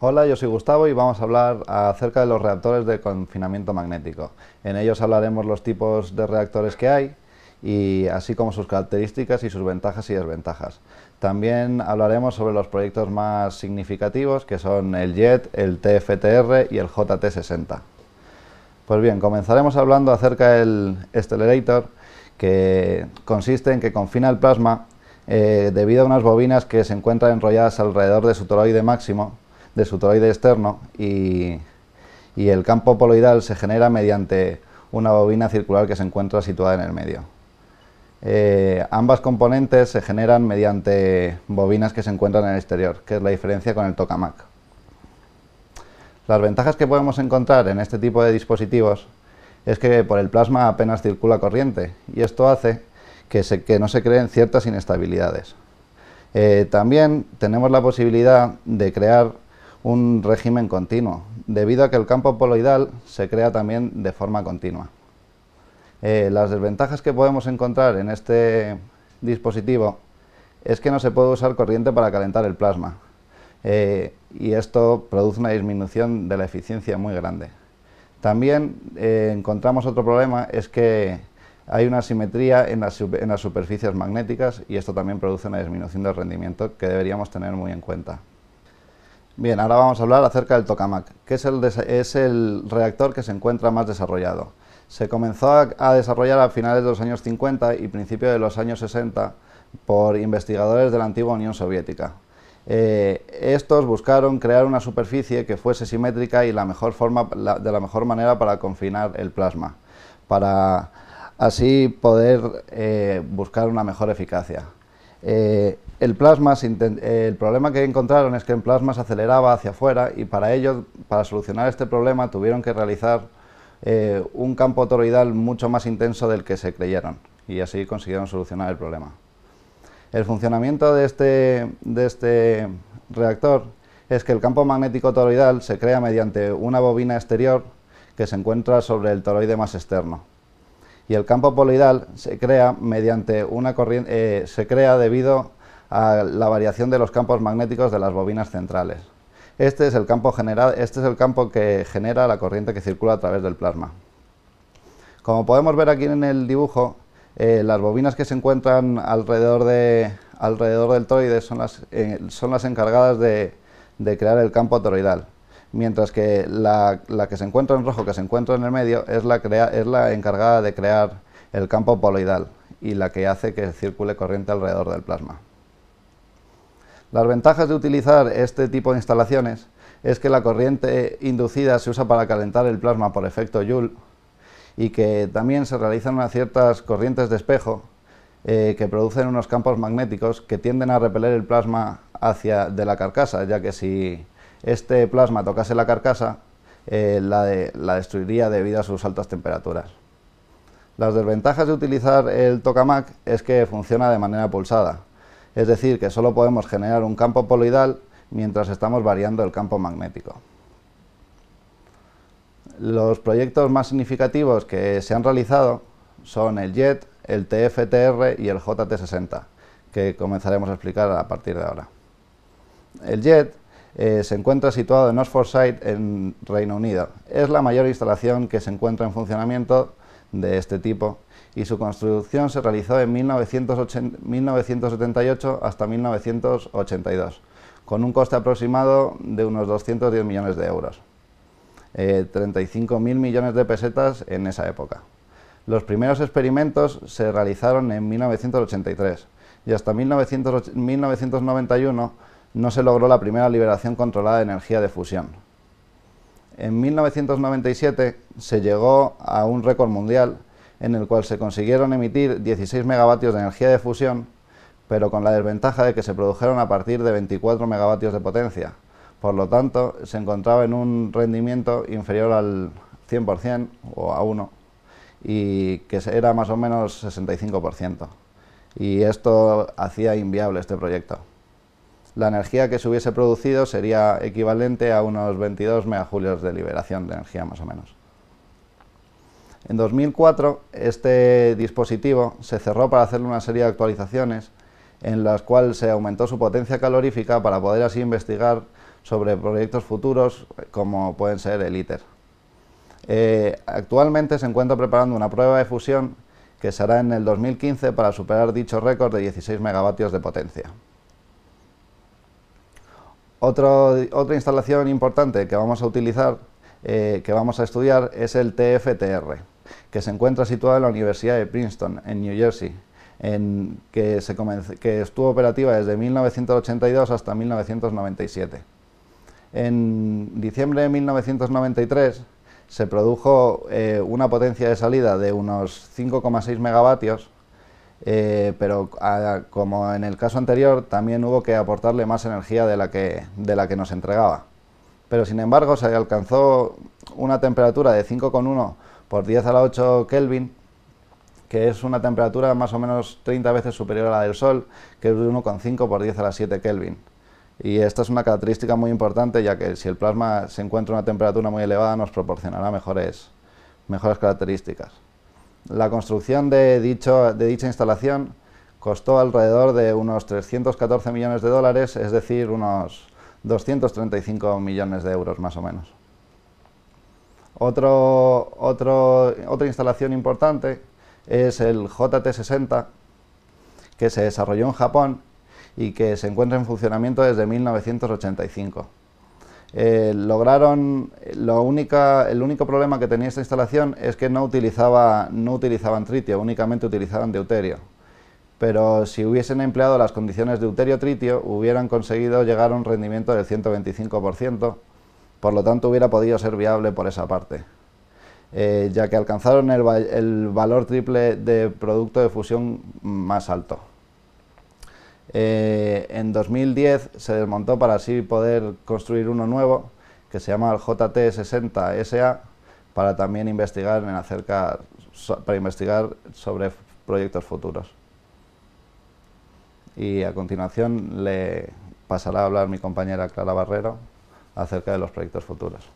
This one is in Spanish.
Hola, yo soy Gustavo y vamos a hablar acerca de los reactores de confinamiento magnético. En ellos hablaremos los tipos de reactores que hay, y así como sus características y sus ventajas y desventajas. También hablaremos sobre los proyectos más significativos, que son el JET, el TFTR y el JT60. Pues bien, comenzaremos hablando acerca del Stellarator, que consiste en que confina el plasma debido a unas bobinas que se encuentran enrolladas alrededor de su toroide máximo, de su toroide externo, y el campo poloidal se genera mediante una bobina circular que se encuentra situada en el medio. Ambas componentes se generan mediante bobinas que se encuentran en el exterior, que es la diferencia con el tokamak. Las ventajas que podemos encontrar en este tipo de dispositivos es que por el plasma apenas circula corriente, y esto hace que no se creen ciertas inestabilidades. También tenemos la posibilidad de crear un régimen continuo, debido a que el campo poloidal se crea también de forma continua. Las desventajas que podemos encontrar en este dispositivo es que no se puede usar corriente para calentar el plasma, y esto produce una disminución de la eficiencia muy grande. También encontramos otro problema, es que hay una asimetría en las superficies magnéticas, y esto también produce una disminución del rendimiento que deberíamos tener muy en cuenta. Bien, ahora vamos a hablar acerca del tokamak, que es el reactor que se encuentra más desarrollado. Se comenzó a desarrollar a finales de los años 50 y principios de los años 60 por investigadores de la antigua Unión Soviética. Estos buscaron crear una superficie que fuese simétrica y de la mejor manera para confinar el plasma, para así poder buscar una mejor eficacia. El problema que encontraron es que el plasma se aceleraba hacia afuera, y para ello, para solucionar este problema, tuvieron que realizar un campo toroidal mucho más intenso del que se creyeron, y así consiguieron solucionar el problema. El funcionamiento de este reactor es que el campo magnético toroidal se crea mediante una bobina exterior que se encuentra sobre el toroide más externo, y el campo poloidal se crea mediante una corriente, se crea debido a la variación de los campos magnéticos de las bobinas centrales. Este es el campo que genera la corriente que circula a través del plasma. Como podemos ver aquí en el dibujo, las bobinas que se encuentran alrededor del toroide son las encargadas de crear el campo toroidal, mientras que la que se encuentra en rojo, que se encuentra en el medio, es la encargada de crear el campo poloidal y la que hace que circule corriente alrededor del plasma. Las ventajas de utilizar este tipo de instalaciones es que la corriente inducida se usa para calentar el plasma por efecto Joule, y que también se realizan unas ciertas corrientes de espejo que producen unos campos magnéticos que tienden a repeler el plasma de la carcasa, ya que si este plasma tocase la carcasa, la destruiría debido a sus altas temperaturas. Las desventajas de utilizar el tokamak es que funciona de manera pulsada, es decir, que solo podemos generar un campo poloidal mientras estamos variando el campo magnético. Los proyectos más significativos que se han realizado son el JET, el TFTR y el JT60, que comenzaremos a explicar a partir de ahora. El JET se encuentra situado en Oxfordshire, en Reino Unido. Es la mayor instalación que se encuentra en funcionamiento de este tipo, y su construcción se realizó en 1978 hasta 1982, con un coste aproximado de unos 210 millones de euros. 35.000 millones de pesetas en esa época. Los primeros experimentos se realizaron en 1983, y hasta 1991 no se logró la primera liberación controlada de energía de fusión. En 1997 se llegó a un récord mundial en el cual se consiguieron emitir 16 megavatios de energía de fusión, pero con la desventaja de que se produjeron a partir de 24 megavatios de potencia. Por lo tanto, se encontraba en un rendimiento inferior al 100% o a 1, y que era más o menos 65%. Y esto hacía inviable este proyecto. La energía que se hubiese producido sería equivalente a unos 22 megajulios de liberación de energía, más o menos. En 2004, este dispositivo se cerró para hacerle una serie de actualizaciones en las cuales se aumentó su potencia calorífica para poder así investigar sobre proyectos futuros como pueden ser el ITER. Actualmente se encuentra preparando una prueba de fusión que se hará en el 2015 para superar dicho récord de 16 megavatios de potencia. Otra instalación importante que vamos a utilizar, que vamos a estudiar, es el TFTR, que se encuentra situado en la Universidad de Princeton, en New Jersey, que estuvo operativa desde 1982 hasta 1997. En diciembre de 1993 se produjo una potencia de salida de unos 5,6 megavatios, pero como en el caso anterior, también hubo que aportarle más energía de la que nos entregaba. Pero sin embargo se alcanzó una temperatura de 5,1 por 10 a la 8 Kelvin, que es una temperatura más o menos 30 veces superior a la del Sol, que es de 1,5 por 10 a la 7 Kelvin. Y esta es una característica muy importante, ya que si el plasma se encuentra a una temperatura muy elevada nos proporcionará mejores características. La construcción de dicha instalación costó alrededor de unos 314 millones de dólares, es decir, unos 235 millones de euros más o menos. Otra instalación importante es el JT60, que se desarrolló en Japón y que se encuentra en funcionamiento desde 1985. El único problema que tenía esta instalación es que no utilizaban tritio, únicamente utilizaban deuterio. Pero si hubiesen empleado las condiciones de deuterio-tritio, hubieran conseguido llegar a un rendimiento del 125%, por lo tanto hubiera podido ser viable por esa parte, ya que alcanzaron el valor triple de producto de fusión más alto. En 2010 se desmontó para así poder construir uno nuevo que se llama el JT60SA, para también investigar sobre proyectos futuros. Y a continuación le pasará a hablar mi compañera Clara Barrero acerca de los proyectos futuros.